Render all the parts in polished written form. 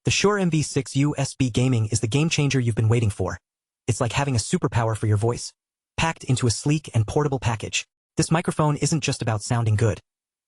The Shure MV6 USB gaming is the game changer you've been waiting for. It's like having a superpower for your voice, packed into a sleek and portable package. This microphone isn't just about sounding good.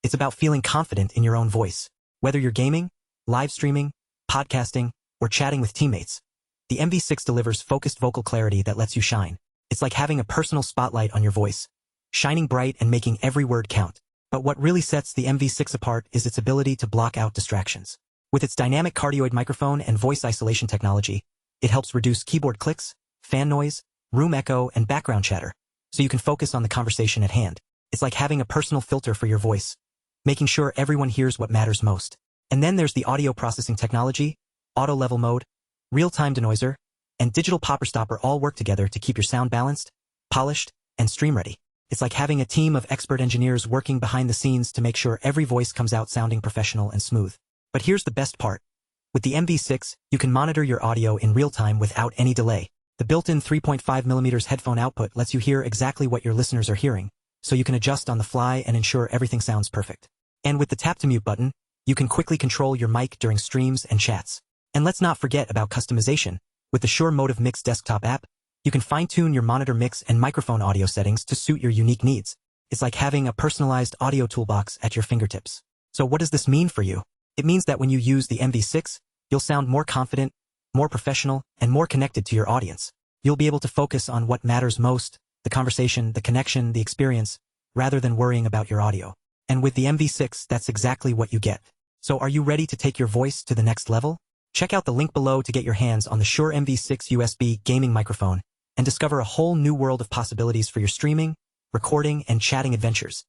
It's about feeling confident in your own voice. Whether you're gaming, live streaming, podcasting, or chatting with teammates, the MV6 delivers focused vocal clarity that lets you shine. It's like having a personal spotlight on your voice, shining bright and making every word count. But what really sets the MV6 apart is its ability to block out distractions. With its dynamic cardioid microphone and voice isolation technology, it helps reduce keyboard clicks, fan noise, room echo, and background chatter, so you can focus on the conversation at hand. It's like having a personal filter for your voice, making sure everyone hears what matters most. And then there's the audio processing technology, auto level mode, real-time denoiser, and digital popper stopper all work together to keep your sound balanced, polished, and stream ready. It's like having a team of expert engineers working behind the scenes to make sure every voice comes out sounding professional and smooth. But here's the best part. With the MV6, you can monitor your audio in real time without any delay. The built-in 3.5mm headphone output lets you hear exactly what your listeners are hearing, so you can adjust on the fly and ensure everything sounds perfect. And with the tap-to-mute button, you can quickly control your mic during streams and chats. And let's not forget about customization. With the Shure Motive Mix desktop app, you can fine-tune your monitor mix and microphone audio settings to suit your unique needs. It's like having a personalized audio toolbox at your fingertips. So what does this mean for you? It means that when you use the MV6, you'll sound more confident, more professional, and more connected to your audience. You'll be able to focus on what matters most, the conversation, the connection, the experience, rather than worrying about your audio. And with the MV6, that's exactly what you get. So are you ready to take your voice to the next level? Check out the link below to get your hands on the Shure MV6 USB gaming microphone and discover a whole new world of possibilities for your streaming, recording, and chatting adventures.